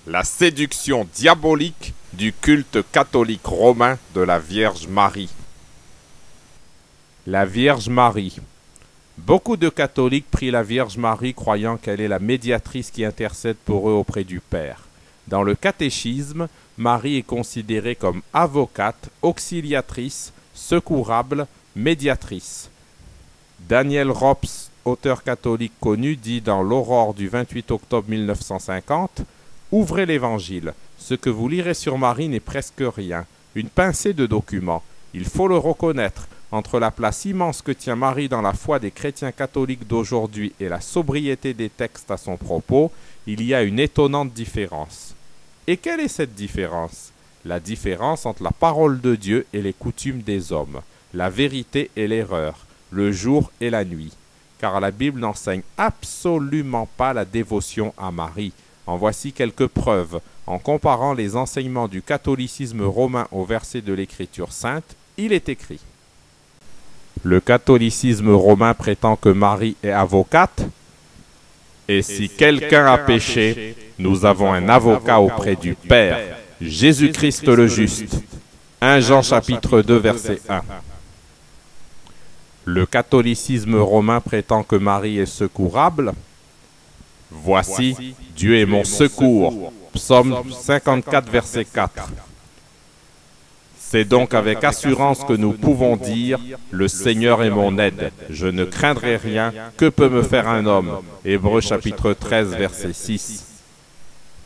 La séduction diabolique du culte catholique romain de la Vierge Marie. La Vierge Marie. Beaucoup de catholiques prient la Vierge Marie croyant qu'elle est la médiatrice qui intercède pour eux auprès du Père. Dans le catéchisme, Marie est considérée comme avocate, auxiliatrice, secourable, médiatrice. Daniel Rops, auteur catholique connu, dit dans l'Aurore du 28 octobre 1950 « Ouvrez l'Évangile. Ce que vous lirez sur Marie n'est presque rien. Une pincée de documents. Il faut le reconnaître. Entre la place immense que tient Marie dans la foi des chrétiens catholiques d'aujourd'hui et la sobriété des textes à son propos, il y a une étonnante différence. Et quelle est cette différence? La différence entre la parole de Dieu et les coutumes des hommes, la vérité et l'erreur, le jour et la nuit. Car la Bible n'enseigne absolument pas la dévotion à Marie. En voici quelques preuves. En comparant les enseignements du catholicisme romain aux versets de l'Écriture sainte, il est écrit: le catholicisme romain prétend que Marie est avocate, et si quelqu'un a péché, nous avons un avocat auprès du Père, Jésus-Christ le juste. 1 Jean chapitre 2 verset 1. Le catholicisme romain prétend que Marie est secourable. Voici, Dieu est mon secours. Psaume 54 verset 4. C'est donc avec assurance que nous pouvons dire « Le Seigneur est mon aide, je ne craindrai rien, que peut me faire un homme » Hébreux chapitre 13 verset 6.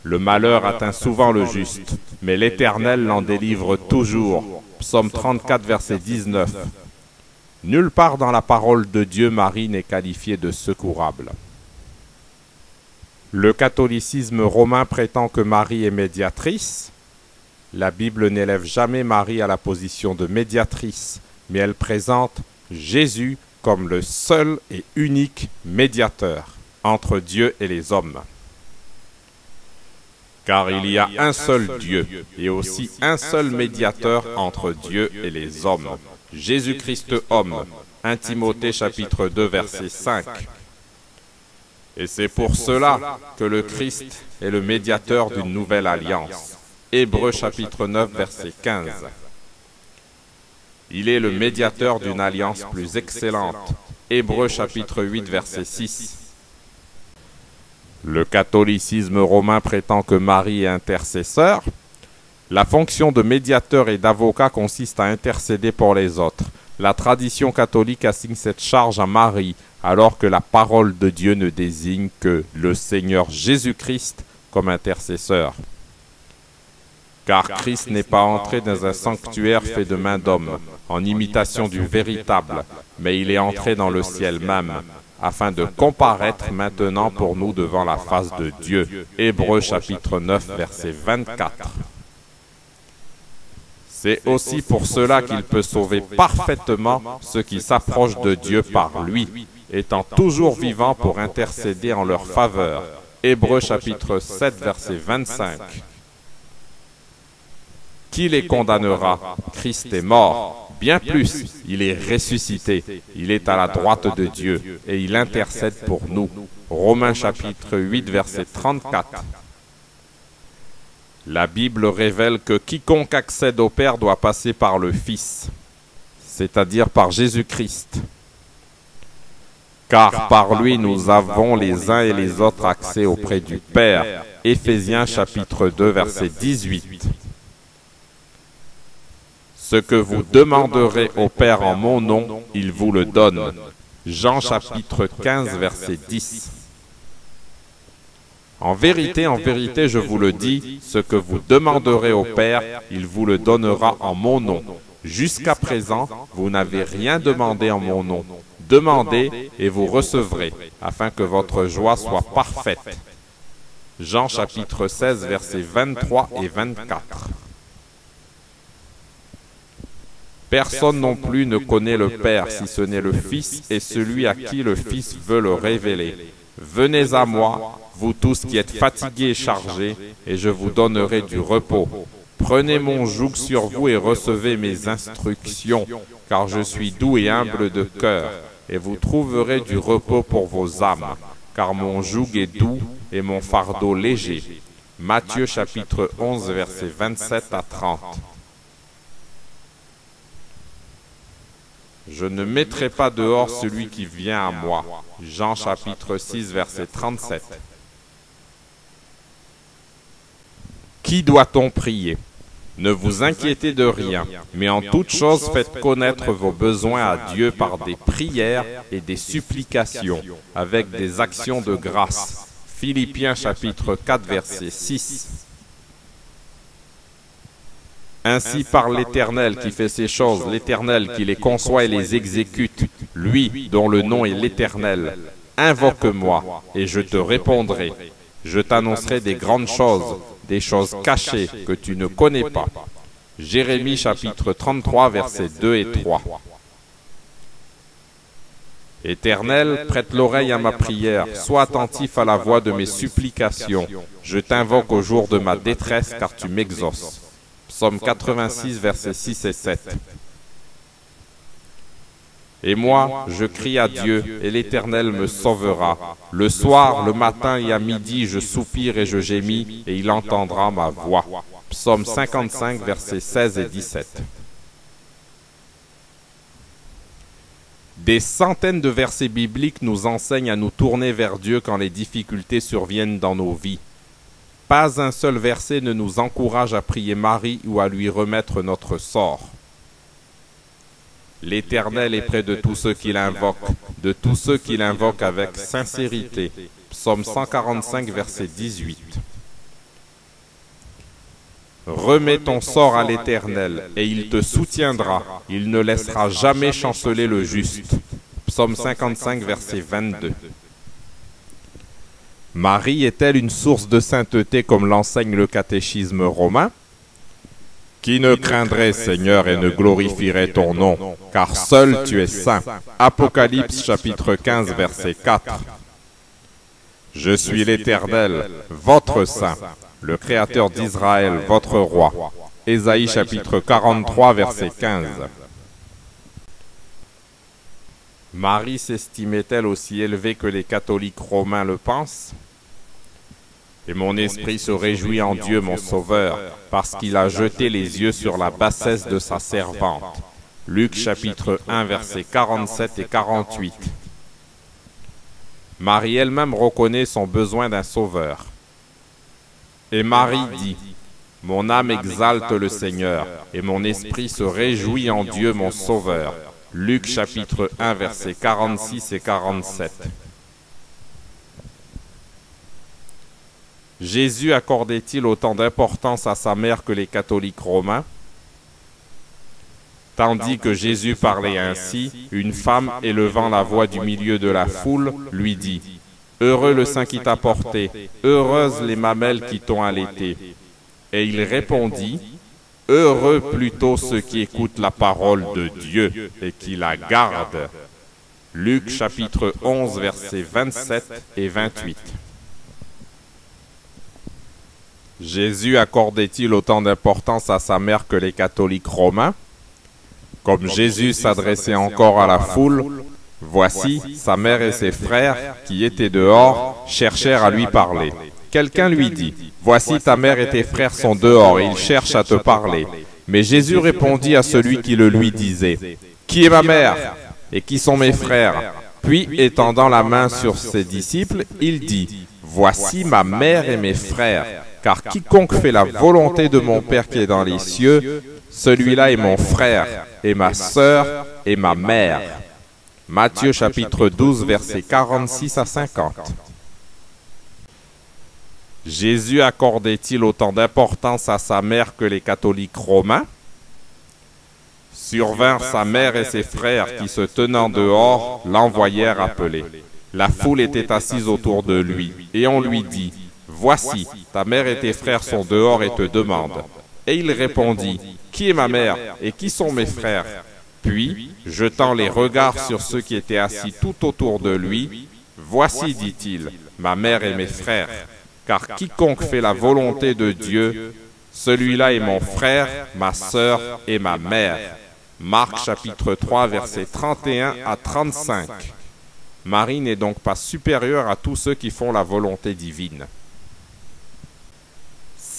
Le malheur atteint souvent le juste, mais l'Éternel l'en délivre toujours. Psaume 34 verset 19. Nulle part dans la parole de Dieu Marie n'est qualifiée de secourable. Le catholicisme romain prétend que Marie est médiatrice. La Bible n'élève jamais Marie à la position de médiatrice, mais elle présente Jésus comme le seul et unique médiateur entre Dieu et les hommes. Car il y a un seul Dieu et aussi un seul médiateur entre Dieu et les hommes, Jésus-Christ homme, 1 Timothée chapitre 2 verset 5. Et c'est pour cela que le Christ est le médiateur d'une nouvelle alliance. Hébreux chapitre 9 verset 15. Il est le médiateur d'une alliance plus excellente. Hébreux chapitre 8 verset 6. Le catholicisme romain prétend que Marie est intercesseur. La fonction de médiateur et d'avocat consiste à intercéder pour les autres. La tradition catholique assigne cette charge à Marie, alors que la parole de Dieu ne désigne que le Seigneur Jésus-Christ comme intercesseur. Car Christ n'est pas entré dans un sanctuaire fait de main d'homme, en imitation du véritable, mais il est entré dans le ciel même, afin de comparaître maintenant pour nous devant la face de Dieu. Hébreux chapitre 9, verset 24. C'est aussi pour cela qu'il peut sauver parfaitement ceux qui s'approchent de Dieu par lui, étant toujours vivant pour intercéder en leur faveur. Hébreux chapitre 7, verset 25. Qui les condamnera? Christ est mort. Bien plus, il est ressuscité. Il est à la droite de Dieu et il intercède pour nous. Romains chapitre 8, verset 34. La Bible révèle que quiconque accède au Père doit passer par le Fils, c'est-à-dire par Jésus-Christ. Car par lui nous avons les uns et les autres accès auprès du Père. Éphésiens chapitre 2, verset 18. Ce que vous demanderez au Père en mon nom, il vous le donne. Jean chapitre 15, verset 10. En vérité, je vous le dis, ce que vous demanderez au Père, il vous le donnera en mon nom. Jusqu'à présent, vous n'avez rien demandé en mon nom. Demandez et vous recevrez, afin que votre joie soit parfaite. Jean chapitre 16, versets 23 et 24. Personne non plus ne connaît le Père si ce n'est le Fils et celui à qui le Fils veut le révéler. Venez à moi, vous tous qui êtes fatigués et chargés, et je vous donnerai du repos. Prenez mon joug sur vous et recevez mes instructions, car je suis doux et humble de cœur, et vous trouverez du repos pour vos âmes, car mon joug est doux et mon fardeau léger. Matthieu chapitre 11, versets 27 à 30. Je ne mettrai pas dehors celui qui vient à moi. Jean chapitre 6, verset 37. Qui doit-on prier? Ne vous inquiétez de rien, mais en toute chose faites connaître vos besoins à Dieu par des prières et des supplications, avec des actions de grâce. Philippiens chapitre 4, verset 6. Ainsi parle l'Éternel qui fait ces choses, l'Éternel qui les conçoit et les exécute, lui dont le nom est l'Éternel. Invoque-moi, et je te répondrai. Je t'annoncerai des grandes choses, des choses cachées que tu ne connais pas. Jérémie chapitre 33, versets 2 et 3. Éternel, prête l'oreille à ma prière, sois attentif à la voix de mes supplications. Je t'invoque au jour de ma détresse, car tu m'exauces. Psaume 86, versets 6 et 7. Et moi, je crie à Dieu, et l'Éternel me sauvera. Le soir, le matin et à midi, je soupire et je gémis, et il entendra ma voix. Psaume 55, versets 16 et 17. Des centaines de versets bibliques nous enseignent à nous tourner vers Dieu quand les difficultés surviennent dans nos vies. Pas un seul verset ne nous encourage à prier Marie ou à lui remettre notre sort. L'Éternel est près de tous ceux qui l'invoquent, de tous ceux qui l'invoquent avec sincérité. Psaume 145, verset 18. Remets ton sort à l'Éternel, et il te soutiendra. Il ne laissera jamais chanceler le juste. Psaume 55, verset 22. Marie est-elle une source de sainteté comme l'enseigne le catéchisme romain? Qui ne craindrait, Seigneur, et ne glorifierait ton nom, car seul tu es saint. Apocalypse chapitre 15, verset 4. Je suis l'Éternel, votre saint, le Créateur d'Israël, votre roi. Ésaïe chapitre 43, verset 15. Marie s'estimait-elle aussi élevée que les catholiques romains le pensent? Et mon esprit se réjouit en Dieu mon Sauveur, parce qu'il a jeté les yeux sur la bassesse de sa servante. Luc chapitre 1, versets 47 et 48. Marie elle-même reconnaît son besoin d'un Sauveur. Et Marie dit, « Mon âme exalte le Seigneur, et mon esprit se réjouit en Dieu mon Sauveur. » Luc chapitre 1, versets 46 et 47. Jésus accordait-il autant d'importance à sa mère que les catholiques romains? Tandis que Jésus parlait ainsi, une femme, élevant la voix du milieu de la foule, lui dit, « Heureux le sein qui t'a porté, heureuses les mamelles qui t'ont allaité. » Et il répondit, « Heureux plutôt ceux qui écoutent la parole de Dieu et qui la gardent. » Luc chapitre 11, versets 27 et 28. Jésus accordait-il autant d'importance à sa mère que les catholiques romains? Comme Jésus s'adressait encore à la foule, voici, sa mère et ses frères, qui étaient dehors, cherchèrent à lui parler. Quelqu'un lui dit, « Voici ta mère et tes frères sont dehors et ils cherchent à te parler. » Mais Jésus répondit à celui qui le lui disait, « Qui est ma mère? Et qui sont mes frères? » Puis, étendant la main sur ses disciples, il dit, « Voici ma mère et mes frères. Car quiconque fait la volonté de mon Père qui est dans les cieux, celui-là est mon frère, et ma sœur, et ma mère. » Matthieu chapitre 12, versets 46 à 50. Jésus accordait-il autant d'importance à sa mère que les catholiques romains? Survinrent sa mère et ses frères qui, se tenant dehors, l'envoyèrent appeler. La foule était assise autour de lui, et on lui dit, « Voici, ta mère et tes frères sont dehors et te demandent. » Et il répondit, « Qui est ma mère et qui sont mes frères ?» Puis, jetant les regards sur ceux qui étaient assis tout autour de lui, « Voici, dit-il, ma mère et mes frères, car quiconque fait la volonté de Dieu, celui-là est mon frère, ma sœur et ma mère. » Marc chapitre 3, versets 31 à 35. Marie n'est donc pas supérieure à tous ceux qui font la volonté divine.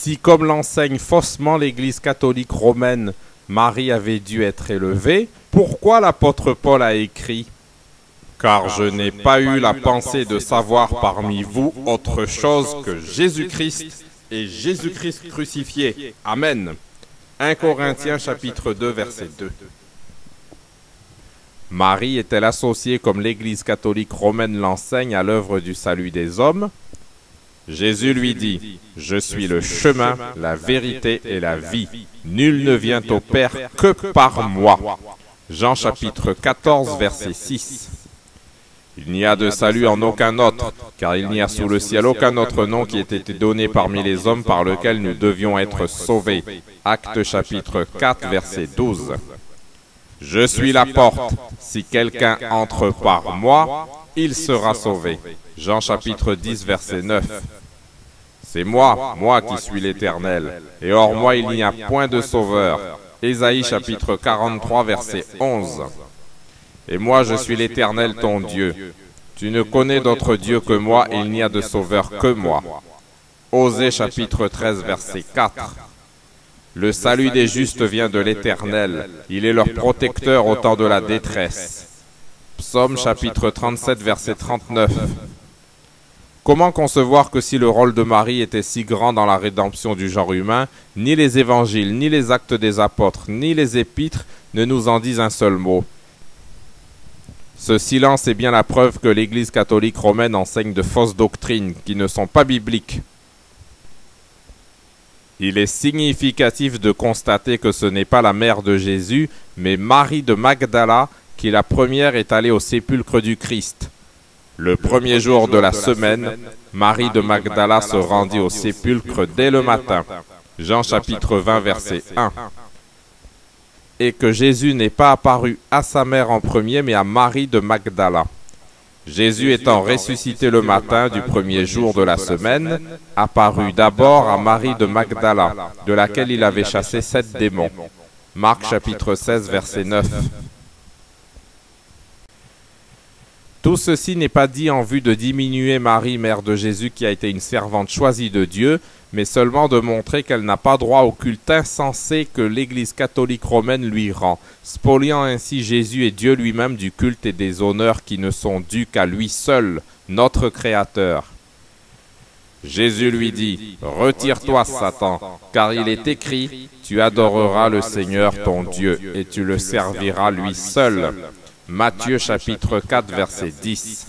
Si, comme l'enseigne faussement l'Église catholique romaine, Marie avait dû être élevée, pourquoi l'apôtre Paul a écrit « Car je n'ai pas eu la pensée de savoir parmi vous autre chose que Jésus-Christ et Jésus-Christ crucifié. Amen. » 1 Corinthiens chapitre 2 verset 2. Marie est-elle associée, comme l'Église catholique romaine l'enseigne, à l'œuvre du salut des hommes? Jésus lui dit « Je suis le chemin, la vérité et la vie. Nul ne vient au Père que par moi. » Jean chapitre 14 verset 6. Il n'y a de salut en aucun autre, car il n'y a sous le ciel aucun autre nom qui ait été donné parmi les hommes par lequel nous devions être sauvés. Actes chapitre 4 verset 12. Je suis la porte. Si quelqu'un entre par moi, il sera sauvé. Jean chapitre 10 verset 9. C'est moi qui suis l'Éternel, et hors moi il n'y a point de sauveur. Ésaïe chapitre 43 verset 11. Et moi je suis l'Éternel ton Dieu. Tu ne connais d'autre Dieu que moi, et il n'y a de sauveur que moi. Osée chapitre 13 verset 4. Le salut des justes vient de l'Éternel. Il est leur protecteur au temps de la détresse. Psaume chapitre 37 verset 39. Comment concevoir que si le rôle de Marie était si grand dans la rédemption du genre humain, ni les évangiles, ni les actes des apôtres, ni les épîtres ne nous en disent un seul mot? Ce silence est bien la preuve que l'Église catholique romaine enseigne de fausses doctrines qui ne sont pas bibliques. Il est significatif de constater que ce n'est pas la mère de Jésus, mais Marie de Magdala, qui la première est allée au sépulcre du Christ. Le premier jour de la semaine, Marie de Magdala se rendit au sépulcre dès le matin. Jean chapitre 20 verset 1. Et que Jésus n'est pas apparu à sa mère en premier, mais à Marie de Magdala. Jésus étant ressuscité le matin du premier jour de la semaine, apparut d'abord à Marie de Magdala, de laquelle il avait chassé 7 démons. Marc chapitre 16 verset 9. Tout ceci n'est pas dit en vue de diminuer Marie, mère de Jésus, qui a été une servante choisie de Dieu, mais seulement de montrer qu'elle n'a pas droit au culte insensé que l'Église catholique romaine lui rend, spoliant ainsi Jésus et Dieu lui-même du culte et des honneurs qui ne sont dus qu'à lui seul, notre Créateur. Jésus lui dit « Retire-toi, Satan, car il est écrit, tu adoreras le Seigneur ton Dieu, et tu le serviras lui seul. » Matthieu chapitre 4 verset 10.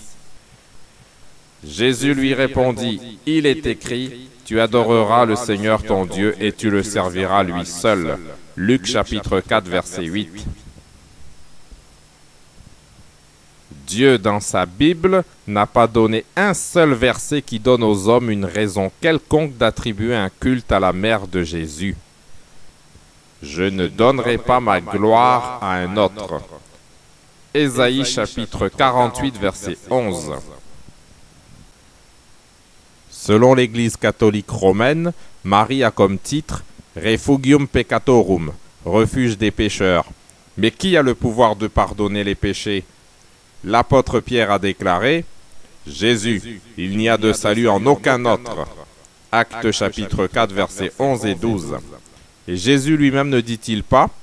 Jésus lui répondit, « Il est écrit, tu adoreras le Seigneur ton Dieu et tu le serviras lui seul. » Luc chapitre 4 verset 8. Dieu, dans sa Bible, n'a pas donné un seul verset qui donne aux hommes une raison quelconque d'attribuer un culte à la mère de Jésus. « Je ne donnerai pas ma gloire à un autre. » Ésaïe chapitre 48 verset 11. Selon l'Église catholique romaine, Marie a comme titre « Refugium peccatorum », refuge des pécheurs. Mais qui a le pouvoir de pardonner les péchés? L'apôtre Pierre a déclaré « Jésus, il n'y a de salut en aucun autre. » Actes chapitre 4 versets 11 et 12. Et Jésus lui-même ne dit-il pas «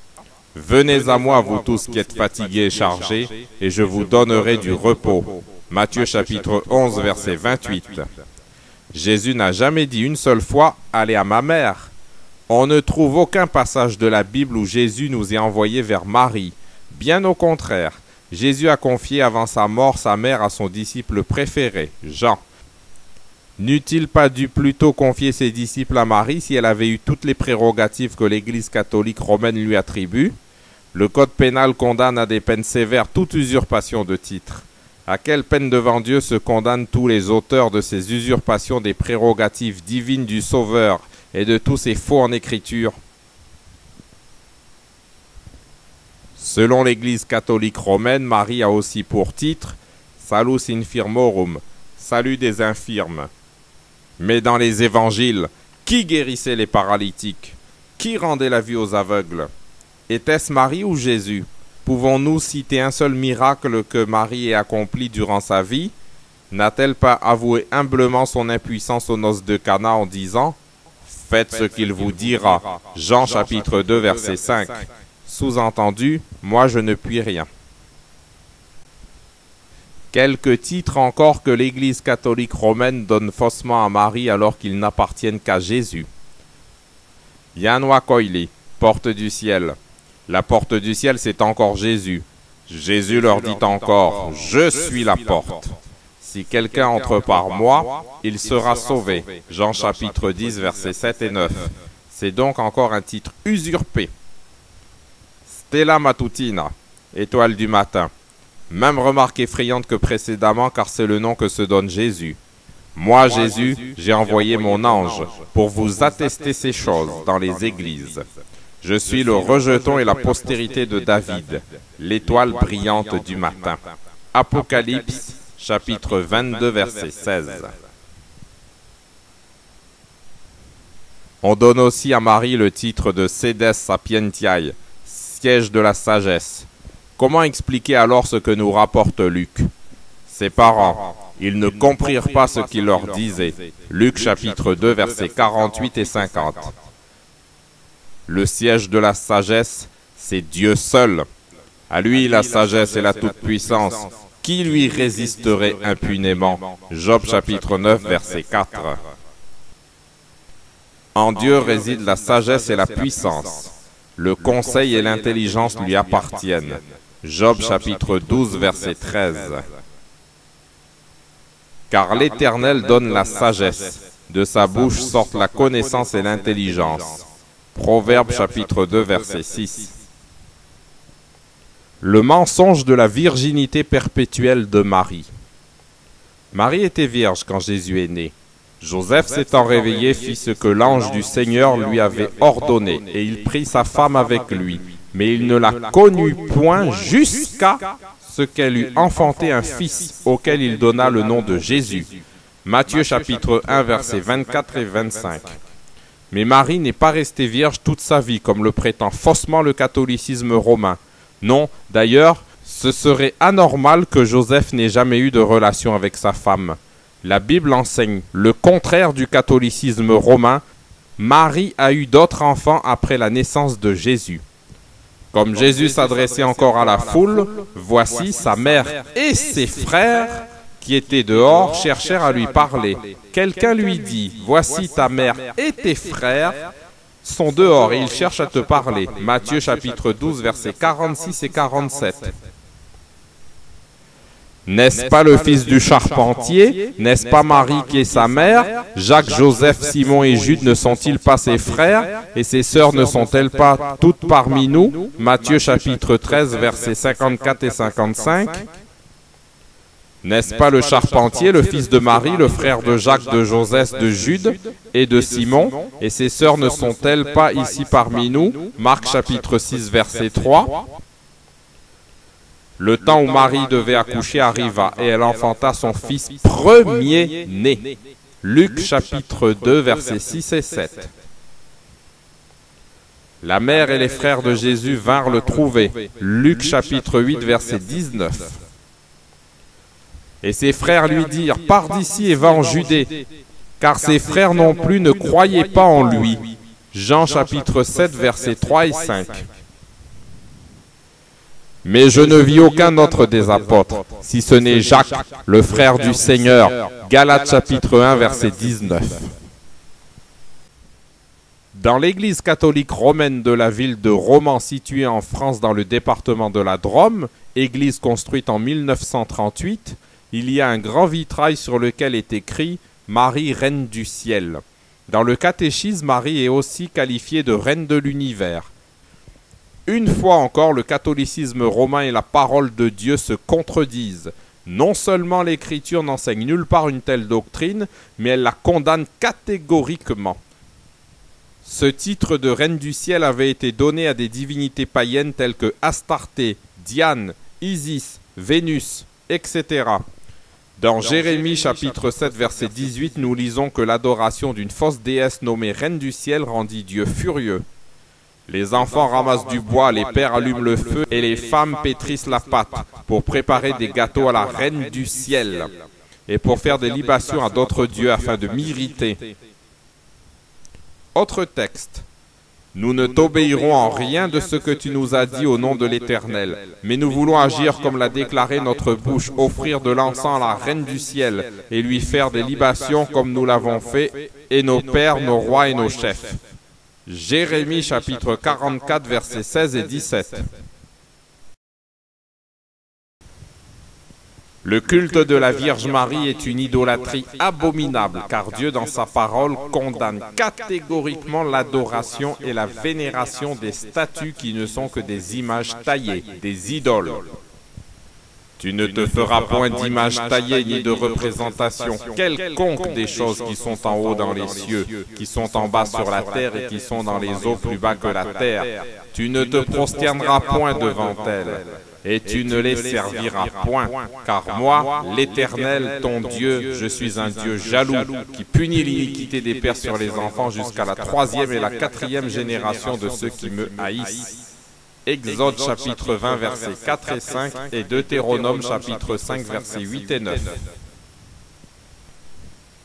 Venez à moi, vous tous qui êtes fatigués et chargés, et je vous donnerai du repos. » Matthieu chapitre 11 verset 28. Jésus n'a jamais dit une seule fois « Allez à ma mère ». On ne trouve aucun passage de la Bible où Jésus nous est envoyé vers Marie. Bien au contraire, Jésus a confié avant sa mort sa mère à son disciple préféré, Jean. N'eût-il pas dû plutôt confier ses disciples à Marie si elle avait eu toutes les prérogatives que l'Église catholique romaine lui attribue? Le code pénal condamne à des peines sévères toute usurpation de titre. À quelle peine devant Dieu se condamnent tous les auteurs de ces usurpations des prérogatives divines du Sauveur et de tous ces faux en écriture? Selon l'Église catholique romaine, Marie a aussi pour titre « Salus infirmorum », salut des infirmes. Mais dans les évangiles, qui guérissait les paralytiques? Qui rendait la vue aux aveugles? Était-ce Marie ou Jésus? Pouvons-nous citer un seul miracle que Marie ait accompli durant sa vie? N'a-t-elle pas avoué humblement son impuissance aux noces de Cana en disant « Faites ce qu'il vous dira. Jean chapitre 2 verset 5. Sous-entendu, moi je ne puis rien. Quelques titres encore que l'Église catholique romaine donne faussement à Marie alors qu'ils n'appartiennent qu'à Jésus. Yanwa Koili, porte du ciel. La porte du ciel, c'est encore Jésus. Jésus leur dit encore, « Je suis la porte. Si quelqu'un entre par moi, il sera sauvé. » Jean chapitre 10, versets 7 et 9. C'est donc encore un titre usurpé. Stella Matutina, étoile du matin. Même remarque effrayante que précédemment, car c'est le nom que se donne Jésus. Moi, Jésus, j'ai envoyé mon ange pour vous attester ces choses dans les églises. Je suis le rejeton et la postérité de David, l'étoile brillante du matin. Apocalypse, chapitre 22, verset 16. On donne aussi à Marie le titre de Sedes Sapientiae, siège de la sagesse. Comment expliquer alors ce que nous rapporte Luc? Ses parents, ils ne comprirent pas ce qu'il leur disait. Luc chapitre 2, versets 48 et 50. Le siège de la sagesse, c'est Dieu seul. À lui la sagesse et la toute-puissance. Qui lui résisterait impunément? Job chapitre 9, verset 4. En Dieu réside la sagesse et la puissance. Le conseil et l'intelligence lui appartiennent. Job chapitre 12, verset 13. Car l'Éternel donne la sagesse, de sa bouche sortent la connaissance et l'intelligence. Proverbe chapitre 2, verset 6. Le mensonge de la virginité perpétuelle de Marie. Marie était vierge quand Jésus est né. Joseph s'étant réveillé fit ce que l'ange du Seigneur lui avait ordonné, et il prit sa femme avec lui. Mais il ne la connut point jusqu'à ce qu'elle eût enfanté un fils, auquel il donna le nom de Jésus. Matthieu chapitre 1, versets 24 et 25. Mais Marie n'est pas restée vierge toute sa vie, comme le prétend faussement le catholicisme romain. Non, d'ailleurs, ce serait anormal que Joseph n'ait jamais eu de relation avec sa femme. La Bible enseigne le contraire du catholicisme romain. Marie a eu d'autres enfants après la naissance de Jésus. Comme Jésus s'adressait encore à la foule, voici sa mère et ses frères qui étaient dehors cherchèrent à lui parler. Quelqu'un lui dit, « Voici ta mère et tes frères sont dehors et ils cherchent à te parler. » Matthieu chapitre 12, versets 46 et 47. N'est-ce pas le fils du charpentier? N'est-ce pas Marie qui est sa mère? Jacques, Joseph, Simon et Jude ne sont-ils pas ses frères? Et ses sœurs ne sont-elles pas toutes parmi nous? Matthieu chapitre 13, versets 54 et 55. N'est-ce pas le charpentier, le fils de Marie, le frère de Jacques, de Joseph, de Jude et de Simon? Et ses sœurs ne sont-elles pas ici parmi nous? Marc chapitre 6, verset 3. Le temps où Marie devait accoucher arriva, et elle enfanta son fils premier-né. Luc chapitre 2, versets 6 et 7. La mère et les frères de Jésus vinrent le trouver. Luc chapitre 8, verset 19. Et ses frères lui dirent, « Pars d'ici et va en Judée, car ses frères non plus ne croyaient pas en lui. » Jean chapitre 7, versets 3 et 5. Mais je ne vis aucun autre des apôtres, si ce n'est Jacques, le frère du Seigneur. Galates chapitre 1, verset 19. Dans l'église catholique romaine de la ville de Romans, située en France dans le département de la Drôme, église construite en 1938, il y a un grand vitrail sur lequel est écrit « Marie, reine du ciel ». Dans le catéchisme, Marie est aussi qualifiée de reine de l'univers. Une fois encore, le catholicisme romain et la parole de Dieu se contredisent. Non seulement l'Écriture n'enseigne nulle part une telle doctrine, mais elle la condamne catégoriquement. Ce titre de reine du ciel avait été donné à des divinités païennes telles que Astarté, Diane, Isis, Vénus, etc. Dans Jérémie chapitre 7 verset 18, nous lisons que l'adoration d'une fausse déesse nommée reine du ciel rendit Dieu furieux. Les enfants ramassent du bois, les pères allument le feu et les femmes pétrissent la pâte pour préparer des gâteaux à la reine du ciel et pour faire des libations à d'autres dieux afin de m'irriter. Autre texte. Nous ne t'obéirons en rien de ce que tu nous as dit au nom de l'Éternel, mais nous voulons agir comme l'a déclaré notre bouche, offrir de l'encens à la Reine du ciel et lui faire des libations comme nous l'avons fait, et nos pères, nos rois et nos chefs. Jérémie chapitre 44, versets 16 et 17. Le culte de la Vierge Marie est une idolâtrie abominable, car Dieu dans sa parole condamne catégoriquement l'adoration et la vénération des statues qui ne sont que des images taillées, des idoles. Tu ne te feras point d'image taillée ni de représentation quelconque des choses qui sont en haut dans les cieux, qui sont en bas sur la terre et qui sont dans les eaux plus bas que la terre. Tu ne te prosterneras point devant elles. Et tu ne les serviras point, car moi, l'Éternel, ton Dieu, je suis un Dieu jaloux, qui punit l'iniquité des pères sur les enfants jusqu'à la 3e et la 4e génération de ceux qui me haïssent. Exode chapitre 20, versets 4 et 5, et Deutéronome chapitre 5, versets 8 et 9.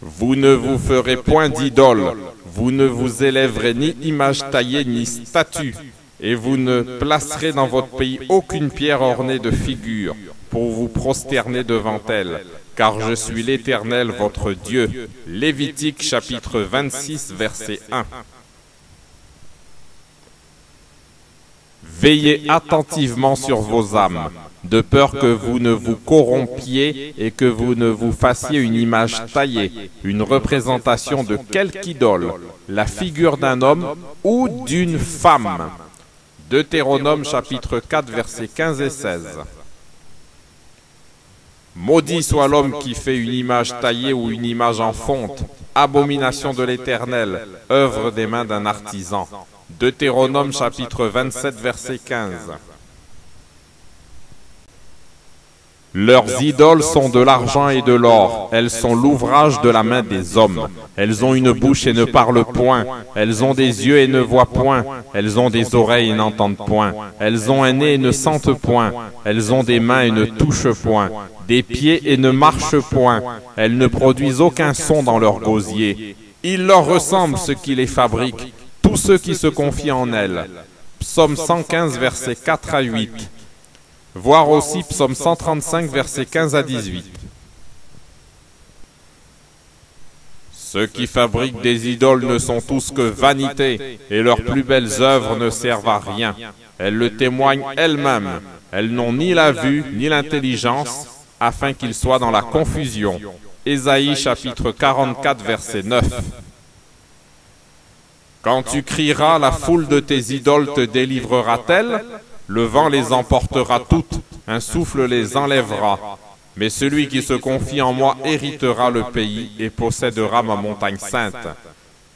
Vous ne vous ferez point d'idole, vous ne vous élèverez ni image taillée ni statue, et vous ne placerez dans votre pays aucune pierre ornée de figures pour vous prosterner devant elle, car je suis l'Éternel votre Dieu. Lévitique chapitre 26, verset 1. Veillez attentivement sur vos âmes, de peur que vous ne vous corrompiez et que vous ne vous fassiez une image taillée, une représentation de quelque idole, la figure d'un homme ou d'une femme. Deutéronome chapitre 4, versets 15 et 16. Maudit soit l'homme qui fait une image taillée ou une image en fonte, abomination de l'Éternel, œuvre des mains d'un artisan. Deutéronome chapitre 27, verset 15. Leurs idoles sont de l'argent et de l'or, elles sont l'ouvrage de la main des hommes. Elles ont une bouche et ne parlent point, elles ont des yeux et ne voient point, elles ont des oreilles et n'entendent point, elles ont un nez et ne sentent point, elles ont des mains et ne touchent point, des pieds et ne marchent point, elles ne produisent aucun son dans leur gosier. Il leur ressemble ce qui les fabrique, tous ceux qui se confient en elles. Psaume 115, versets 4 à 8. Voir aussi Psaume 135, versets 15 à 18. Ceux qui fabriquent des idoles ne sont tous que vanité, et leurs plus belles œuvres ne servent à rien. Elles le témoignent elles-mêmes. Elles n'ont ni la vue, ni l'intelligence, afin qu'ils soient dans la confusion. Ésaïe chapitre 44, verset 9. Quand tu crieras, la foule de tes idoles te délivrera-t-elle? Le vent les emportera toutes, un souffle les enlèvera. Mais celui qui se confie en moi héritera le pays et possédera ma montagne sainte.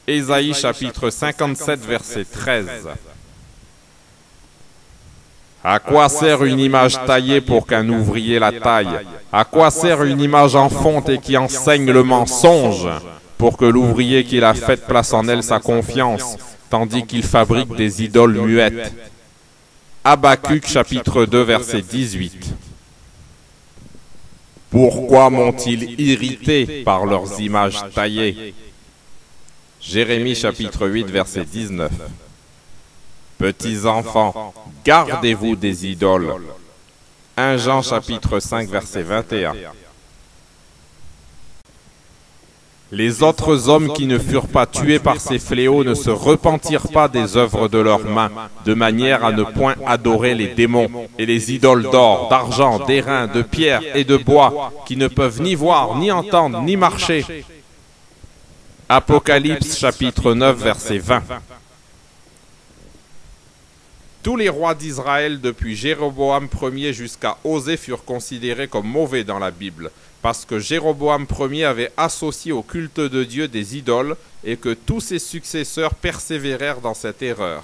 Ésaïe chapitre 57, verset 13. À quoi sert une image taillée pour qu'un ouvrier la taille? À quoi sert une image en fonte et qui enseigne le mensonge? Pour que l'ouvrier qui l'a faite place en elle sa confiance, tandis qu'il fabrique des idoles muettes. Habacuc chapitre 2, verset 18. Pourquoi m'ont-ils irrité par leurs images taillées? Jérémie chapitre 8, verset 19. Petits enfants, gardez-vous des idoles. 1 Jean chapitre 5, verset 21. Les autres hommes qui ne furent pas tués par ces fléaux ne se repentirent pas des œuvres de leurs mains, de manière à ne point adorer les démons et les idoles d'or, d'argent, d'airain, de pierre et de bois, qui ne peuvent ni voir, ni entendre, ni marcher. Apocalypse chapitre 9, verset 20. Tous les rois d'Israël depuis Jéroboam Ier jusqu'à Osée furent considérés comme mauvais dans la Bible, parce que Jéroboam Ier avait associé au culte de Dieu des idoles et que tous ses successeurs persévérèrent dans cette erreur.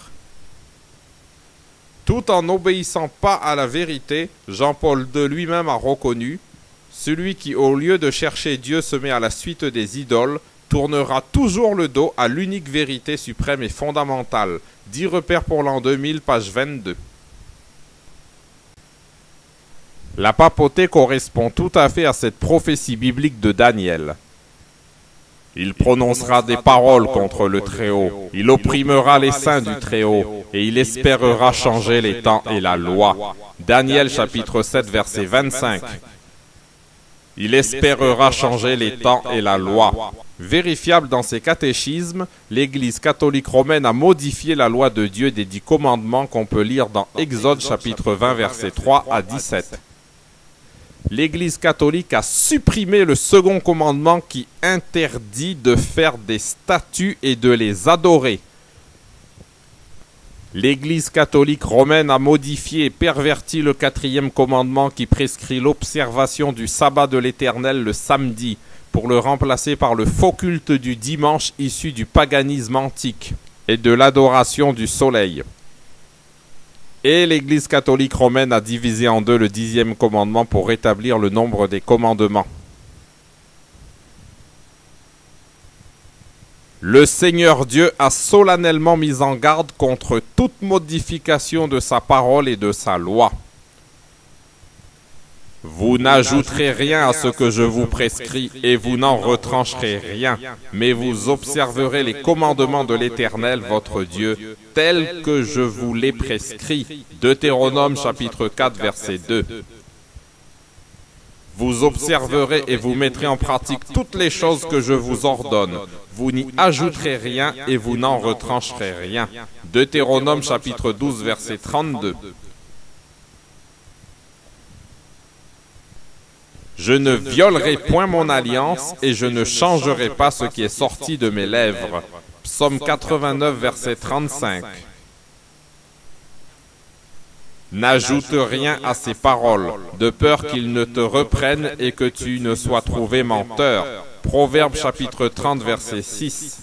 Tout en n'obéissant pas à la vérité, Jean-Paul II lui-même a reconnu « Celui qui, au lieu de chercher Dieu, se met à la suite des idoles, tournera toujours le dos à l'unique vérité suprême et fondamentale. » 10 repères pour l'an 2000, page 22. La papauté correspond tout à fait à cette prophétie biblique de Daniel. Il prononcera des paroles contre le Très-Haut. Il opprimera les saints du Très-Haut. Et il espérera changer les temps et la loi. Daniel chapitre 7 verset 25. Il espérera changer les temps et la loi. Vérifiable dans ses catéchismes, l'Église catholique romaine a modifié la loi de Dieu des 10 commandements qu'on peut lire dans Exode chapitre 20 versets 3 à 17. L'Église catholique a supprimé le second commandement qui interdit de faire des statues et de les adorer. L'Église catholique romaine a modifié et perverti le 4e commandement qui prescrit l'observation du sabbat de l'Éternel le samedi, pour le remplacer par le faux culte du dimanche issu du paganisme antique et de l'adoration du soleil. Et l'Église catholique romaine a divisé en deux le 10e commandement pour rétablir le nombre des commandements. Le Seigneur Dieu a solennellement mis en garde contre toute modification de sa parole et de sa loi. Vous n'ajouterez rien à ce que je vous prescris, et vous n'en retrancherez rien, mais vous observerez les commandements de l'Éternel, votre Dieu, tels que je vous les prescris. Deutéronome chapitre 4, verset 2. Vous observerez et vous mettrez en pratique toutes les choses que je vous ordonne. Vous n'y ajouterez rien et vous n'en retrancherez rien. Deutéronome chapitre 12, verset 32. Je ne violerai point mon alliance et je ne changerai pas ce qui est sorti de mes lèvres. Psaume 89, verset 35. N'ajoute rien à ces paroles, de peur qu'ils ne te reprennent et que tu ne sois trouvé menteur. Proverbe chapitre 30, verset 6.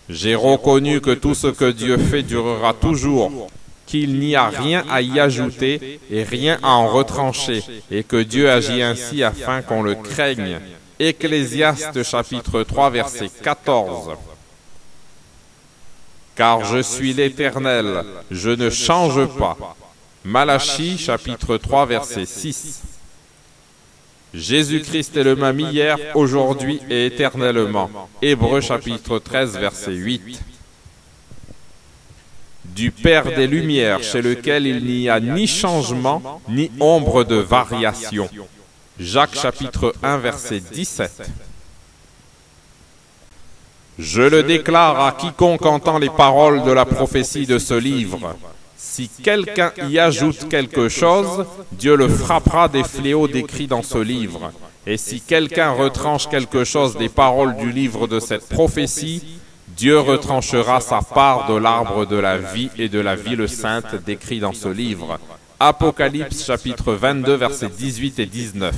J'ai reconnu que tout ce que Dieu fait durera toujours, qu'il n'y a rien à y ajouter et rien à en retrancher, et que Dieu agit ainsi afin qu'on le craigne. Ecclésiaste chapitre 3, verset 14. Car je suis l'Éternel, je ne change pas. Malachie chapitre 3, verset 6. Jésus-Christ est le même hier, aujourd'hui et éternellement. Hébreux chapitre 13, verset 8. Du Père des Lumières, chez lequel il n'y a ni changement, ni ombre de variation. Jacques chapitre 1, verset 17. Je le déclare à quiconque entend les paroles de la prophétie de ce livre. Si quelqu'un y ajoute quelque chose, Dieu le frappera des fléaux décrits dans ce livre. Et si quelqu'un retranche quelque chose des paroles du livre de cette prophétie, Dieu retranchera sa part de l'arbre de la vie et de la ville sainte décrit dans ce livre. Apocalypse chapitre 22, versets 18 et 19.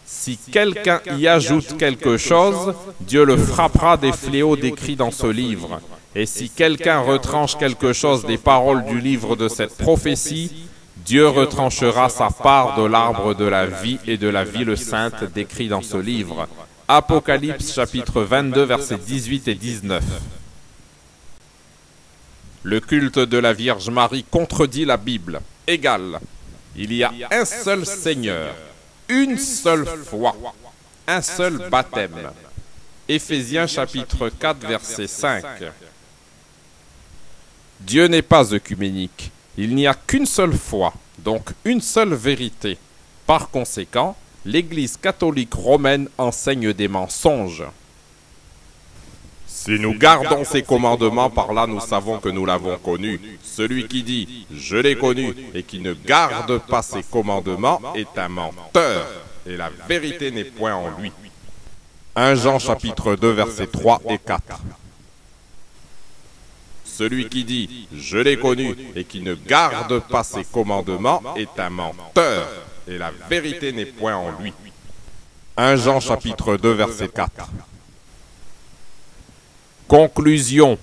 Si quelqu'un y ajoute quelque chose, Dieu le frappera des fléaux décrits dans ce livre. Et si quelqu'un retranche quelque chose des paroles du livre de cette prophétie, Dieu retranchera sa part de l'arbre de la vie et de la ville sainte décrit dans ce livre. Apocalypse chapitre 22, versets 18 et 19. Le culte de la Vierge Marie contredit la Bible. Égal. Il y a un seul Seigneur, une seule foi, un seul baptême. Éphésiens chapitre 4, verset 5. Dieu n'est pas œcuménique. Il n'y a qu'une seule foi, donc une seule vérité. Par conséquent, l'Église catholique romaine enseigne des mensonges. Si nous gardons ses commandements, par là nous savons que nous l'avons connu. Celui qui dit « je l'ai connu » et qui ne garde pas ses commandements est un menteur, et la vérité n'est point en lui. 1 Jean chapitre 2 versets 3 et 4. Celui qui dit « je l'ai connu » et qui ne garde pas ses commandements est un menteur, et la vérité n'est point en lui. 1 Jean chapitre 2 verset 4. Conclusion.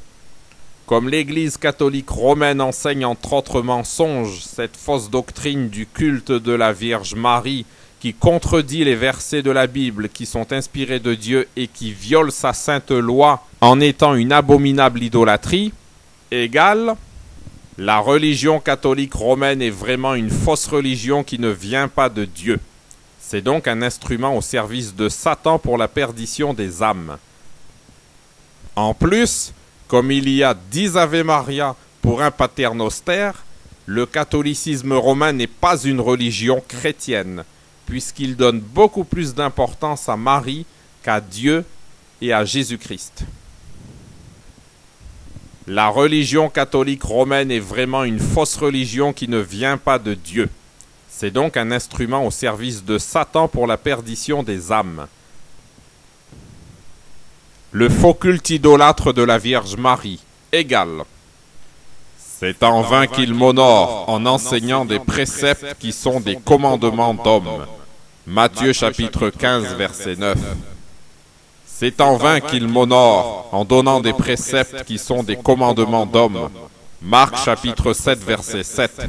Comme l'Église catholique romaine enseigne entre autres mensonges cette fausse doctrine du culte de la Vierge Marie qui contredit les versets de la Bible qui sont inspirés de Dieu et qui viole sa sainte loi en étant une abominable idolâtrie, égale la religion catholique romaine est vraiment une fausse religion qui ne vient pas de Dieu. C'est donc un instrument au service de Satan pour la perdition des âmes. En plus, comme il y a 10 Ave Maria pour un Paternoster, le catholicisme romain n'est pas une religion chrétienne, puisqu'il donne beaucoup plus d'importance à Marie qu'à Dieu et à Jésus-Christ. La religion catholique romaine est vraiment une fausse religion qui ne vient pas de Dieu. C'est donc un instrument au service de Satan pour la perdition des âmes. Le faux culte idolâtre de la Vierge Marie égale. C'est en vain qu'il m'honore en enseignant des préceptes qui sont des commandements d'hommes. Matthieu chapitre 15 verset 9. C'est en vain qu'il m'honore en donnant des préceptes qui sont des commandements d'hommes. Marc chapitre 7 verset 7.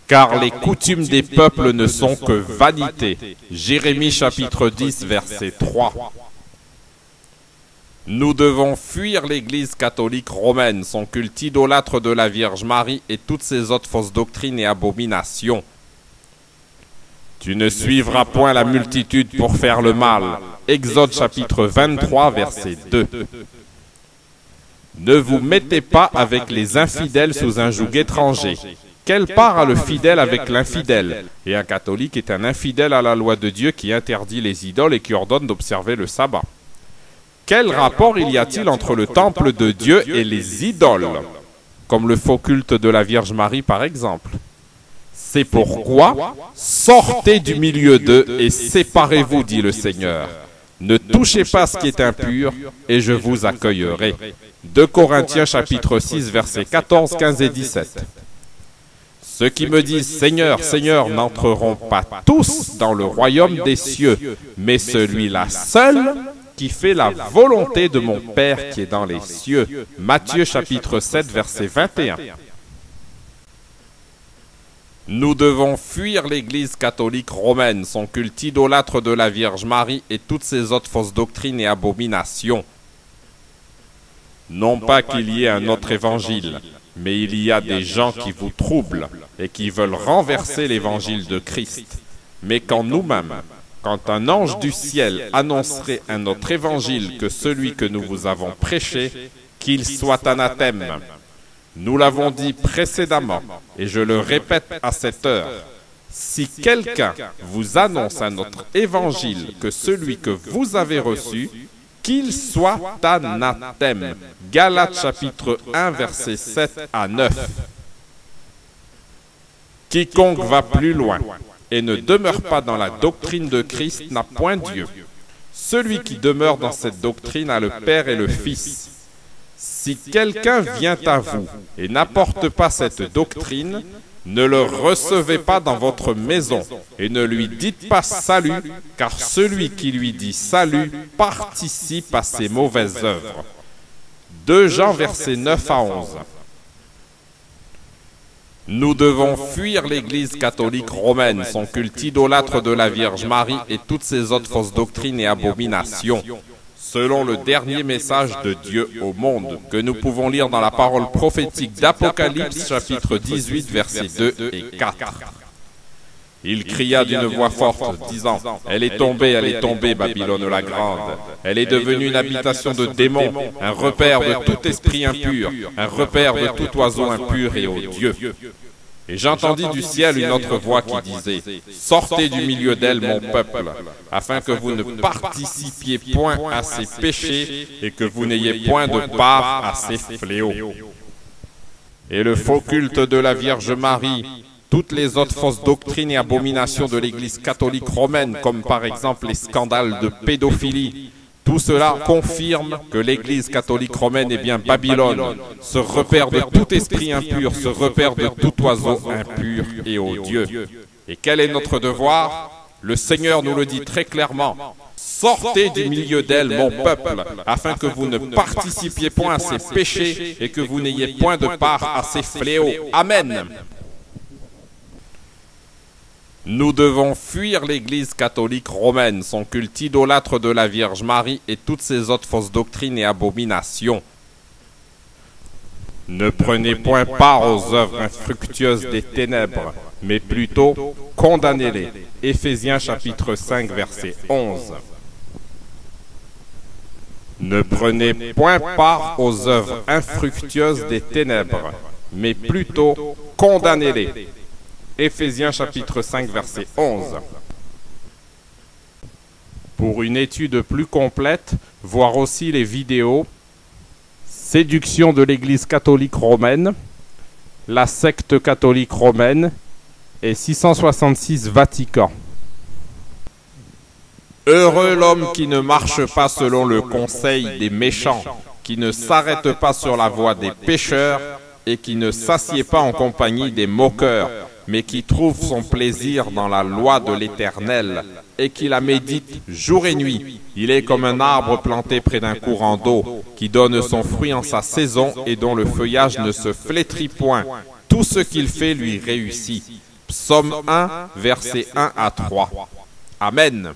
Car les coutumes des peuples ne sont que vanité. Jérémie chapitre 10 verset 3. Nous devons fuir l'Église catholique romaine, son culte idolâtre de la Vierge Marie et toutes ses autres fausses doctrines et abominations. Tu ne suivras point la multitude pour faire le mal. Exode chapitre 23 verset 2. Ne vous mettez pas avec les infidèles sous un joug étranger. Quelle part a le fidèle avec l'infidèle? Et un catholique est un infidèle à la loi de Dieu qui interdit les idoles et qui ordonne d'observer le sabbat. Quel rapport y a-t-il entre le temple de Dieu et les idoles, comme le faux culte de la Vierge Marie par exemple? C'est pourquoi, sortez du milieu d'eux et séparez-vous, dit le Seigneur. Ne touchez pas ce qui est impur, et je vous accueillerai. 2 Corinthiens chapitre 6, versets 14, 15 et 17. Ceux qui me disent « Seigneur, Seigneur » n'entreront pas tous dans le royaume des cieux, mais celui-là seul qui fait la volonté de mon Père qui est dans les cieux. Matthieu chapitre 7, verset 21. Nous devons fuir l'Église catholique romaine, son culte idolâtre de la Vierge Marie et toutes ses autres fausses doctrines et abominations. Non pas qu'il y ait un autre évangile, mais il y a des gens qui vous troublent et qui veulent renverser l'évangile de Christ. Mais quand nous-mêmes, quand un ange du ciel annoncerait un autre évangile que celui que nous vous avons prêché, qu'il soit anathème. Nous l'avons dit précédemment, et je le répète à cette heure, si quelqu'un vous annonce un autre évangile que celui que vous avez reçu, qu'il soit anathème. Galates chapitre 1, versets 7 à 9. Quiconque va plus loin et ne demeure pas dans la doctrine de Christ n'a point Dieu. Celui qui demeure dans cette doctrine a le Père et le Fils. Si quelqu'un vient à vous et n'apporte pas cette doctrine, ne le recevez pas dans votre maison et ne lui dites pas salut, car celui qui lui dit salut participe à ses mauvaises œuvres. 2 Jean versets 9 à 11. Nous devons fuir l'Église catholique romaine, son culte idolâtre de la Vierge Marie et toutes ses autres fausses doctrines et abominations, selon le dernier message de Dieu au monde, que nous pouvons lire dans la parole prophétique d'Apocalypse, chapitre 18, versets 2 et 4. Il cria d'une voix forte, disant, « Elle est tombée, Babylone la grande. Elle est devenue une habitation de démons, un repère de tout esprit impur, un repère de tout oiseau impur et odieux. » Et j'entendis du ciel une autre voix qui disait, « Sortez du milieu d'elle, mon peuple, afin que vous ne participiez point à ses péchés et que vous n'ayez point de part à ses fléaux. » Et le faux culte de la Vierge Marie, toutes les autres fausses doctrines et abominations de l'Église catholique romaine, comme par exemple les scandales de pédophilie, tout cela confirme que l'Église catholique romaine est bien Babylone, ce repère de tout esprit impur, ce repère de tout oiseau impur et odieux. Et quel est notre devoir? Le Seigneur nous le dit très clairement. Sortez du milieu d'elle, mon peuple, afin que vous ne participiez point à ses péchés et que vous n'ayez point de part à ses fléaux. Amen. Nous devons fuir l'Église catholique romaine, son culte idolâtre de la Vierge Marie et toutes ses autres fausses doctrines et abominations. Ne prenez point part aux œuvres infructueuses des ténèbres, mais plutôt condamnez-les. Éphésiens chapitre 5, verset 11. Ne prenez point part aux œuvres infructueuses des ténèbres, mais plutôt condamnez-les. Éphésiens chapitre 5, verset 11. Pour une étude plus complète, voir aussi les vidéos Séduction de l'Église catholique romaine, la secte catholique romaine et 666 Vatican. Heureux l'homme qui ne marche pas selon le conseil des méchants, qui ne s'arrête pas sur la voie des pécheurs et qui ne s'assied pas en compagnie des moqueurs, mais qui trouve son plaisir dans la loi de l'Éternel et qui la médite jour et nuit. Il est comme un arbre planté près d'un courant d'eau, qui donne son fruit en sa saison et dont le feuillage ne se flétrit point. Tout ce qu'il fait lui réussit. Psaume 1, versets 1 à 3. Amen.